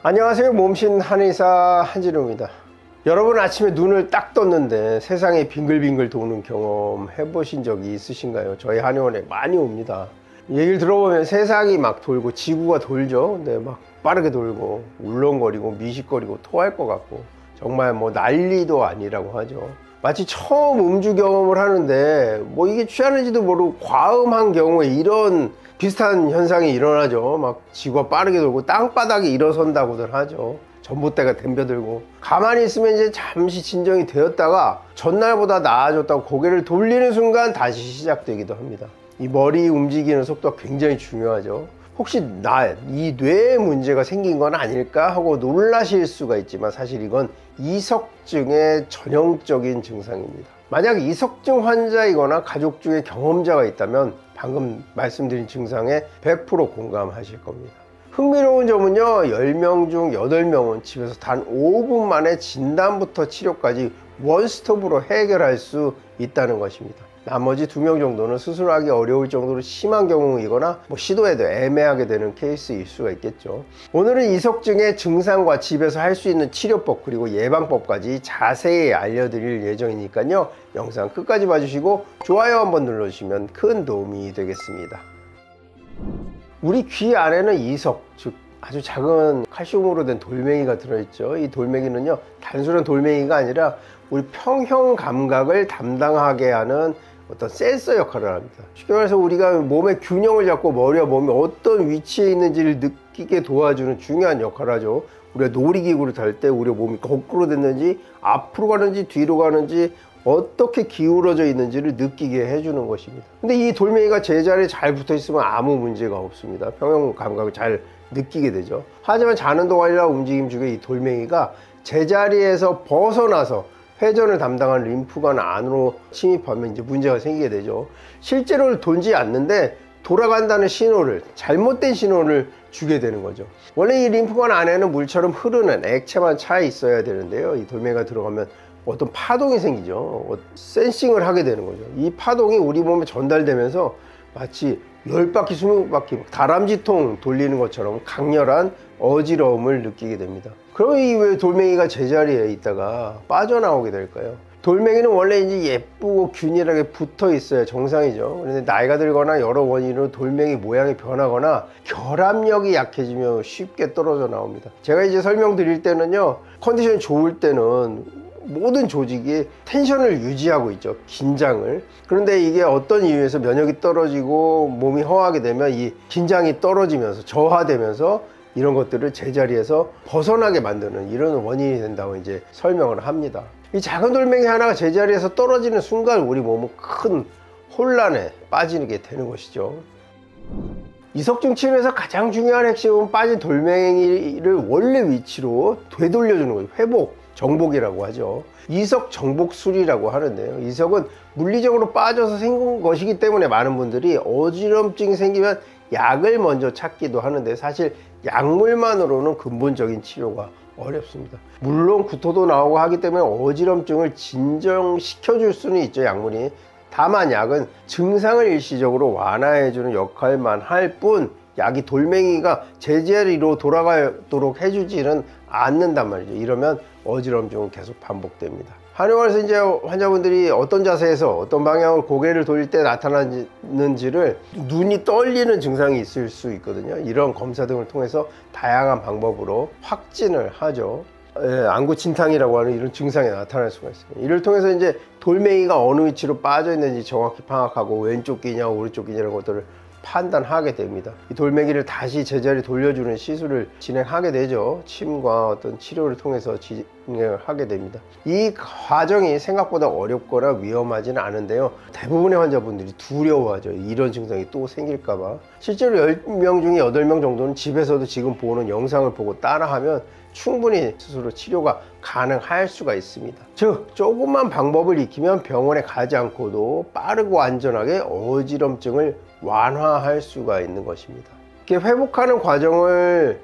안녕하세요. 몸신 한의사 한진우입니다. 여러분 아침에 눈을 딱 떴는데 세상에 빙글빙글 도는 경험 해보신 적이 있으신가요? 저희 한의원에 많이 옵니다. 얘기를 들어보면 세상이 막 돌고 지구가 돌죠. 근데 막 빠르게 돌고 울렁거리고 미식거리고 토할 것 같고 정말 뭐 난리도 아니라고 하죠. 마치 처음 음주 경험을 하는데 뭐 이게 취하는지도 모르고 과음한 경우에 이런 비슷한 현상이 일어나죠. 막 지구가 빠르게 돌고 땅바닥에 일어선다고들 하죠. 전봇대가 덤벼들고 가만히 있으면 이제 잠시 진정이 되었다가 전날보다 나아졌다고 고개를 돌리는 순간 다시 시작되기도 합니다. 이 머리 움직이는 속도가 굉장히 중요하죠. 혹시 이 뇌에 문제가 생긴 건 아닐까 하고 놀라실 수가 있지만 사실 이건 이석증의 전형적인 증상입니다. 만약 이석증 환자이거나 가족 중에 경험자가 있다면 방금 말씀드린 증상에 100% 공감하실 겁니다. 흥미로운 점은요, 10명 중 8명은 집에서 단 5분 만에 진단부터 치료까지 원스톱으로 해결할 수 있다는 것입니다. 나머지 2명 정도는 수술하기 어려울 정도로 심한 경우이거나 시도해도 애매하게 되는 케이스일 수가 있겠죠. 오늘은 이석증의 증상과 집에서 할 수 있는 치료법 그리고 예방법까지 자세히 알려드릴 예정이니까요. 영상 끝까지 봐주시고 좋아요 한번 눌러주시면 큰 도움이 되겠습니다. 우리 귀 안에는 이석, 즉 아주 작은 칼슘으로 된 돌멩이가 들어있죠. 이 돌멩이는요, 단순한 돌멩이가 아니라 우리 평형 감각을 담당하게 하는 어떤 센서 역할을 합니다. 쉽게 말해서 우리가 몸의 균형을 잡고 머리와 몸이 어떤 위치에 있는지를 느끼게 도와주는 중요한 역할을 하죠. 우리가 놀이기구를 탈 때 우리 몸이 거꾸로 됐는지 앞으로 가는지 뒤로 가는지 어떻게 기울어져 있는지를 느끼게 해주는 것입니다. 근데 이 돌멩이가 제자리에 잘 붙어 있으면 아무 문제가 없습니다. 평형 감각을 잘 느끼게 되죠. 하지만 자는 동안이나 움직임 중에 이 돌멩이가 제자리에서 벗어나서 회전을 담당한 림프관 안으로 침입하면 이제 문제가 생기게 되죠. 실제로 돌지 않는데 돌아간다는 신호를, 잘못된 신호를 주게 되는 거죠. 원래 이 림프관 안에는 물처럼 흐르는 액체만 차 있어야 되는데요. 이 돌멩이가 들어가면 어떤 파동이 생기죠. 센싱을 하게 되는 거죠. 이 파동이 우리 몸에 전달되면서 마치 10바퀴, 20바퀴 다람쥐통 돌리는 것처럼 강렬한 어지러움을 느끼게 됩니다. 그럼 이 왜 돌멩이가 제자리에 있다가 빠져나오게 될까요? 돌멩이는 원래 이제 예쁘고 균일하게 붙어 있어야 정상이죠. 그런데 나이가 들거나 여러 원인으로 돌멩이 모양이 변하거나 결합력이 약해지면 쉽게 떨어져 나옵니다. 제가 이제 설명드릴 때는요, 컨디션이 좋을 때는 모든 조직이 텐션을 유지하고 있죠. 긴장을. 그런데 이게 어떤 이유에서 면역이 떨어지고 몸이 허하게 되면 이 긴장이 떨어지면서 저하되면서 이런 것들을 제자리에서 벗어나게 만드는 이런 원인이 된다고 이제 설명을 합니다. 이 작은 돌멩이 하나가 제자리에서 떨어지는 순간 우리 몸은 큰 혼란에 빠지게 되는 것이죠. 이석증 치료에서 가장 중요한 핵심은 빠진 돌멩이를 원래 위치로 되돌려주는 거예요. 회복, 정복이라고 하죠. 이석 정복술이라고 하는데요. 이석은 물리적으로 빠져서 생긴 것이기 때문에 많은 분들이 어지럼증이 생기면 약을 먼저 찾기도 하는데 사실 약물만으로는 근본적인 치료가 어렵습니다. 물론 구토도 나오고 하기 때문에 어지럼증을 진정시켜 줄 수는 있죠, 약물이. 다만 약은 증상을 일시적으로 완화해주는 역할만 할 뿐 약이 돌멩이가 제자리로 돌아가도록 해주지는 않는단 말이죠. 이러면 어지럼증은 계속 반복됩니다. 한의원에서 이제 환자분들이 어떤 자세에서 어떤 방향으로 고개를 돌릴 때 나타나는지를 눈이 떨리는 증상이 있을 수 있거든요. 이런 검사 등을 통해서 다양한 방법으로 확진을 하죠. 안구진탕이라고 하는 이런 증상이 나타날 수가 있습니다. 이를 통해서 이제 돌멩이가 어느 위치로 빠져 있는지 정확히 파악하고 왼쪽 귀냐 오른쪽 귀냐 이런 것들을 판단하게 됩니다. 이 돌멩이를 다시 제자리 돌려주는 시술을 진행하게 되죠. 침과 어떤 치료를 통해서 진행을 하게 됩니다. 이 과정이 생각보다 어렵거나 위험하지는 않은데요. 대부분의 환자분들이 두려워하죠. 이런 증상이 또 생길까봐. 실제로 10명 중에 8명 정도는 집에서도 지금 보는 영상을 보고 따라하면 충분히 스스로 치료가 가능할 수가 있습니다. 즉 조금만 방법을 익히면 병원에 가지 않고도 빠르고 안전하게 어지럼증을 완화할 수가 있는 것입니다. 이렇게 회복하는 과정을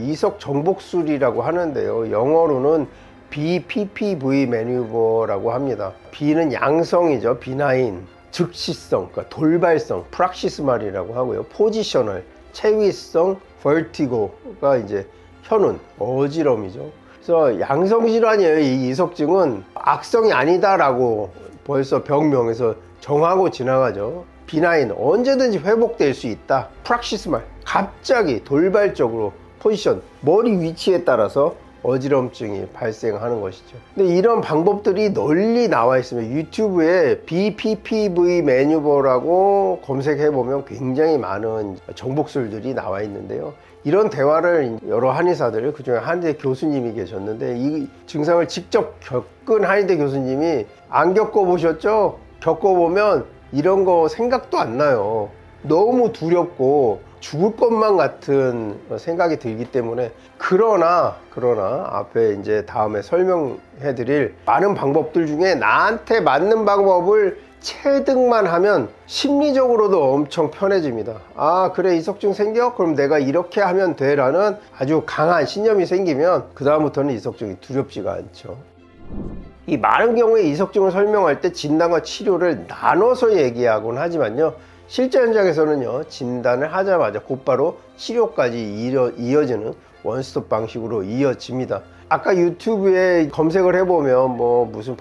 이석 정복술이라고 하는데요. 영어로는 BPPV 매뉴버라고 합니다. B는 양성이죠. 비나인, 즉시성, 그러니까 돌발성, 프락시스말이라고 하고요. 포지셔널, 체위성, 벌티고가 이제 혀는 어지럼이죠. 그래서 양성질환이에요. 이 이석증은 악성이 아니다라고 벌써 병명에서 정하고 지나가죠. 비나인, 언제든지 회복될 수 있다. 프락시스말, 갑자기 돌발적으로 포지션, 머리 위치에 따라서 어지럼증이 발생하는 것이죠. 근데 이런 방법들이 널리 나와 있습니다. 유튜브에 BPPV 매뉴버라고 검색해보면 굉장히 많은 정복술들이 나와 있는데요. 이런 대화를 여러 한의사들, 그중에 한의대 교수님이 계셨는데 이 증상을 직접 겪은 한의대 교수님이 안 겪어보셨죠? 겪어보면 이런 거 생각도 안 나요. 너무 두렵고 죽을 것만 같은 생각이 들기 때문에 그러나 앞에 이제 다음에 설명해 드릴 많은 방법들 중에 나한테 맞는 방법을 체득만 하면 심리적으로도 엄청 편해집니다. 아, 그래, 이석증 생겨? 그럼 내가 이렇게 하면 돼 라는 아주 강한 신념이 생기면 그 다음부터는 이석증이 두렵지가 않죠. 이 많은 경우에 이석증을 설명할 때 진단과 치료를 나눠서 얘기하곤 하지만요, 실제 현장에서는요, 진단을 하자마자 곧바로 치료까지 이어지는 원스톱 방식으로 이어집니다. 아까 유튜브에 검색을 해보면 뭐 무슨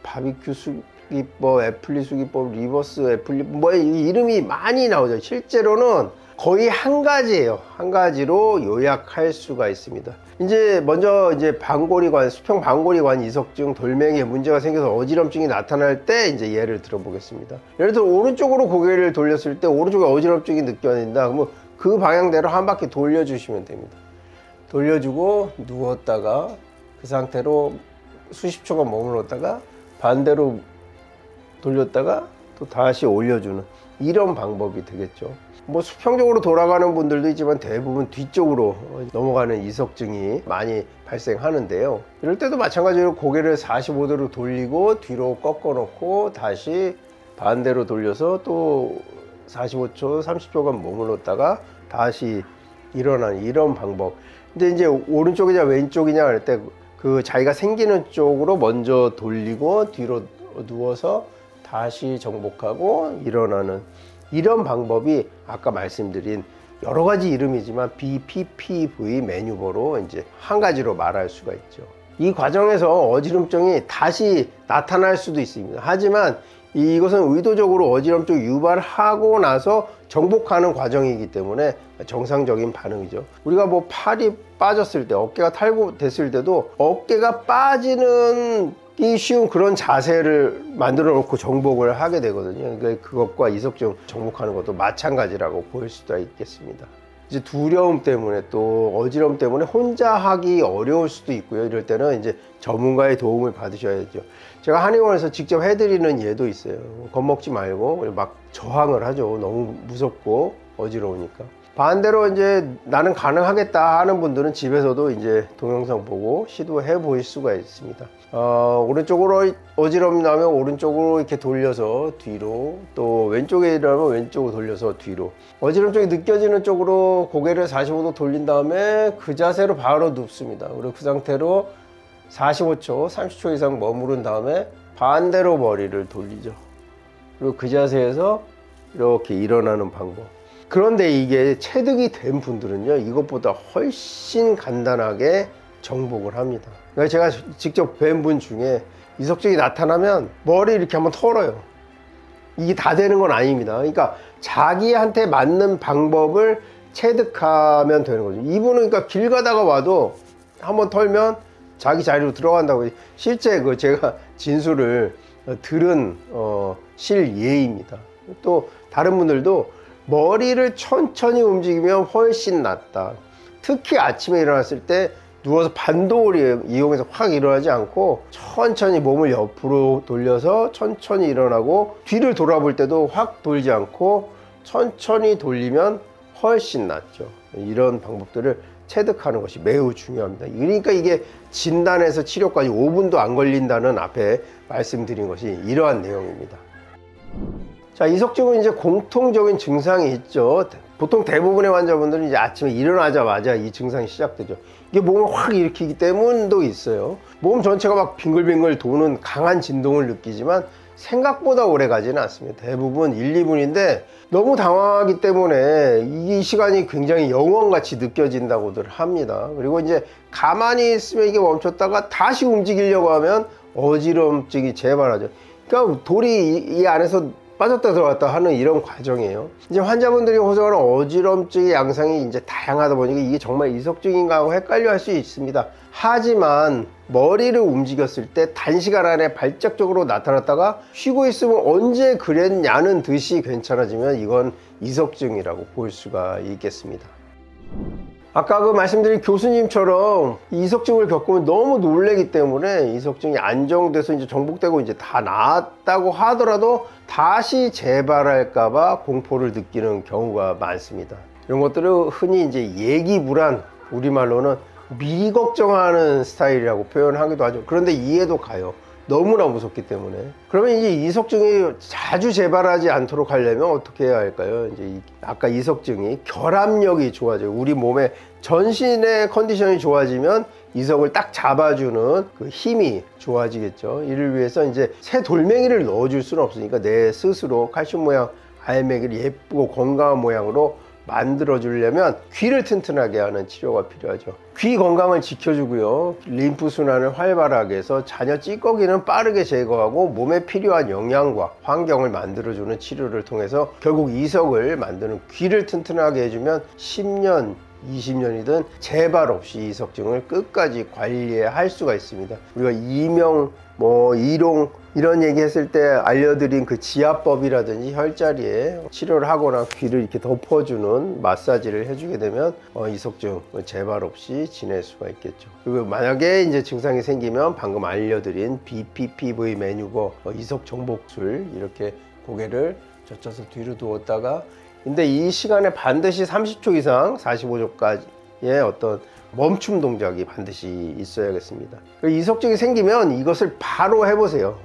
바비큐 수기법, 애플리 수기법, 리버스 애플리 뭐 이름이 많이 나오죠. 실제로는 거의 한 가지예요. 한 가지로 요약할 수가 있습니다. 이제 먼저 이제 방골이관, 수평 방골이관 이석증, 돌멩이에 문제가 생겨서 어지럼증이 나타날 때 이제 예를 들어보겠습니다. 예를 들어 오른쪽으로 고개를 돌렸을 때 오른쪽에 어지럼증이 느껴진다. 그러면 그 방향대로 한 바퀴 돌려주시면 됩니다. 돌려주고 누웠다가 그 상태로 수십 초간 머물렀다가 반대로 돌렸다가 또 다시 올려주는 이런 방법이 되겠죠. 뭐 수평적으로 돌아가는 분들도 있지만 대부분 뒤쪽으로 넘어가는 이석증이 많이 발생하는데요. 이럴 때도 마찬가지로 고개를 45도로 돌리고 뒤로 꺾어 놓고 다시 반대로 돌려서 또 45초, 30초간 머물렀다가 다시 일어나는 이런 방법. 근데 이제 오른쪽이냐 왼쪽이냐 할 때 그 자기가 생기는 쪽으로 먼저 돌리고 뒤로 누워서 다시 정복하고 일어나는 이런 방법이 아까 말씀드린 여러 가지 이름이지만 BPPV 매뉴버로 이제 한 가지로 말할 수가 있죠. 이 과정에서 어지럼증이 다시 나타날 수도 있습니다. 하지만 이것은 의도적으로 어지럼증 유발하고 나서 정복하는 과정이기 때문에 정상적인 반응이죠. 우리가 뭐 팔이 빠졌을 때, 어깨가 탈구됐을 때도 어깨가 빠지는 이 쉬운 그런 자세를 만들어 놓고 정복을 하게 되거든요. 그러니까 그것과 이석증 정복하는 것도 마찬가지라고 보일 수도 있겠습니다. 이제 두려움 때문에 또 어지러움 때문에 혼자 하기 어려울 수도 있고요. 이럴 때는 이제 전문가의 도움을 받으셔야죠. 제가 한의원에서 직접 해드리는 예도 있어요. 겁먹지 말고 막 저항을 하죠. 너무 무섭고 어지러우니까. 반대로 이제 나는 가능하겠다 하는 분들은 집에서도 이제 동영상 보고 시도해 보실 수가 있습니다. 오른쪽으로 어지러움이 나면 오른쪽으로 이렇게 돌려서 뒤로, 또 왼쪽에 일어나면 왼쪽으로 돌려서 뒤로, 어지럼증이 느껴지는 쪽으로 고개를 45도 돌린 다음에 그 자세로 바로 눕습니다. 그리고 그 상태로 45초, 30초 이상 머무른 다음에 반대로 머리를 돌리죠. 그리고 그 자세에서 이렇게 일어나는 방법. 그런데 이게 체득이 된 분들은요, 이것보다 훨씬 간단하게 정복을 합니다. 그러니까 제가 직접 뵌 분 중에 이석증이 나타나면 머리 이렇게 한번 털어요. 이게 다 되는 건 아닙니다. 그러니까 자기한테 맞는 방법을 체득하면 되는 거죠. 이분은 그러니까 길 가다가 와도 한번 털면 자기 자리로 들어간다고. 실제 그 제가 진술을 들은 실예입니다. 또 다른 분들도 머리를 천천히 움직이면 훨씬 낫다. 특히 아침에 일어났을 때 누워서 반도를 이용해서 확 일어나지 않고 천천히 몸을 옆으로 돌려서 천천히 일어나고, 뒤를 돌아볼 때도 확 돌지 않고 천천히 돌리면 훨씬 낫죠. 이런 방법들을 체득하는 것이 매우 중요합니다. 그러니까 이게 진단에서 치료까지 5분도 안 걸린다는 앞에 말씀드린 것이 이러한 내용입니다. 자, 이석증은 이제 공통적인 증상이 있죠. 보통 대부분의 환자분들은 이제 아침에 일어나자마자 이 증상이 시작되죠. 이게 몸을 확 일으키기 때문도 있어요. 몸 전체가 막 빙글빙글 도는 강한 진동을 느끼지만 생각보다 오래 가지는 않습니다. 대부분 1, 2분인데 너무 당황하기 때문에 이 시간이 굉장히 영원같이 느껴진다고들 합니다. 그리고 이제 가만히 있으면 이게 멈췄다가 다시 움직이려고 하면 어지럼증이 재발하죠. 그러니까 돌이 이 안에서 빠졌다 들어갔다 하는 이런 과정이에요. 이제 환자분들이 호소하는 어지럼증의 양상이 이제 다양하다 보니까 이게 정말 이석증인가 하고 헷갈려 할 수 있습니다. 하지만 머리를 움직였을 때 단시간 안에 발작적으로 나타났다가 쉬고 있으면 언제 그랬냐는 듯이 괜찮아지면 이건 이석증이라고 볼 수가 있겠습니다. 아까 그 말씀드린 교수님처럼 이석증을 겪으면 너무 놀라기 때문에 이석증이 안정돼서 이제 정복되고 이제 다 나았다고 하더라도 다시 재발할까봐 공포를 느끼는 경우가 많습니다. 이런 것들을 흔히 이제 예기불안, 우리말로는 미리 걱정하는 스타일이라고 표현하기도 하죠. 그런데 이해도 가요. 너무나 무섭기 때문에. 그러면 이제 이석증이 자주 재발하지 않도록 하려면 어떻게 해야 할까요? 이제 아까 이석증이 결합력이 좋아져요. 우리 몸의 전신의 컨디션이 좋아지면 이석을 딱 잡아주는 그 힘이 좋아지겠죠. 이를 위해서 이제 새 돌멩이를 넣어줄 수는 없으니까 내 스스로 칼슘 모양 알맹이를 예쁘고 건강한 모양으로 만들어 주려면 귀를 튼튼하게 하는 치료가 필요하죠. 귀 건강을 지켜주고요, 림프순환을 활발하게 해서 잔여 찌꺼기는 빠르게 제거하고 몸에 필요한 영양과 환경을 만들어 주는 치료를 통해서 결국 이석을 만드는, 귀를 튼튼하게 해주면 10년 20년이든 재발 없이 이석증을 끝까지 관리할 수가 있습니다. 우리가 이명, 이롱 이런 얘기 했을 때 알려드린 그 지압법이라든지 혈자리에 치료를 하거나 귀를 이렇게 덮어주는 마사지를 해주게 되면 이석증 재발 없이 지낼 수가 있겠죠. 그리고 만약에 이제 증상이 생기면 방금 알려드린 BPPV 매뉴버 이석 정복술, 이렇게 고개를 젖혀서 뒤로 두었다가, 근데 이 시간에 반드시 30초 이상 45초까지의 어떤 멈춤 동작이 반드시 있어야겠습니다. 이석증이 생기면 이것을 바로 해보세요.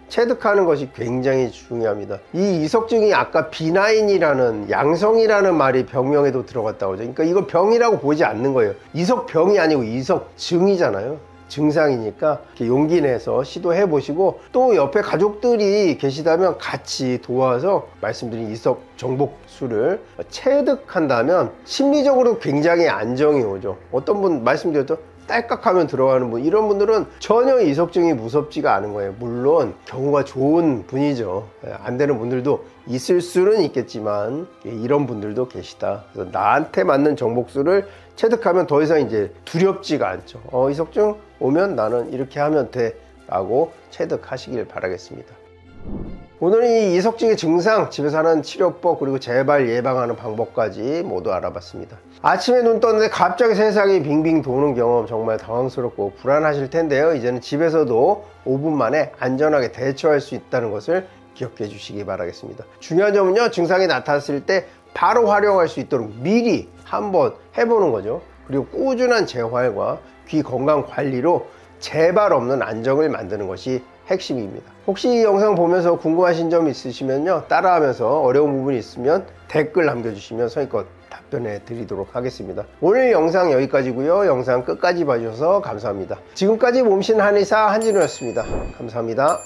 체득하는 것이 굉장히 중요합니다. 이 이석증이 아까 비나인이라는, 양성이라는 말이 병명에도 들어갔다고 하죠. 그러니까 이거 병이라고 보지 않는 거예요. 이석병이 아니고 이석증이잖아요. 증상이니까 이렇게 용기 내서 시도해 보시고, 또 옆에 가족들이 계시다면 같이 도와서 말씀드린 이석 정복술을 체득한다면 심리적으로 굉장히 안정이 오죠. 어떤 분 말씀드렸죠, 딸깍하면 들어가는 분, 이런 분들은 전혀 이석증이 무섭지가 않은 거예요. 물론 경우가 좋은 분이죠. 안 되는 분들도 있을 수는 있겠지만 이런 분들도 계시다. 그래서 나한테 맞는 정복술을 체득하면 더 이상 이제 두렵지가 않죠. 이석증 오면 나는 이렇게 하면 돼 라고 체득하시길 바라겠습니다. 오늘은 이 이석증의 증상, 집에서 하는 치료법, 그리고 재발 예방하는 방법까지 모두 알아봤습니다. 아침에 눈 떴는데 갑자기 세상이 빙빙 도는 경험, 정말 당황스럽고 불안하실 텐데요. 이제는 집에서도 5분 만에 안전하게 대처할 수 있다는 것을 기억해 주시기 바라겠습니다. 중요한 점은요, 증상이 나타났을 때 바로 활용할 수 있도록 미리 한번 해보는 거죠. 그리고 꾸준한 재활과 귀 건강 관리로 재발 없는 안정을 만드는 것이 핵심입니다. 혹시 이 영상 보면서 궁금하신 점 있으시면요, 따라하면서 어려운 부분이 있으면 댓글 남겨주시면 성의껏 답변해 드리도록 하겠습니다. 오늘 영상 여기까지고요. 영상 끝까지 봐주셔서 감사합니다. 지금까지 몸신 한의사 한진우였습니다. 감사합니다.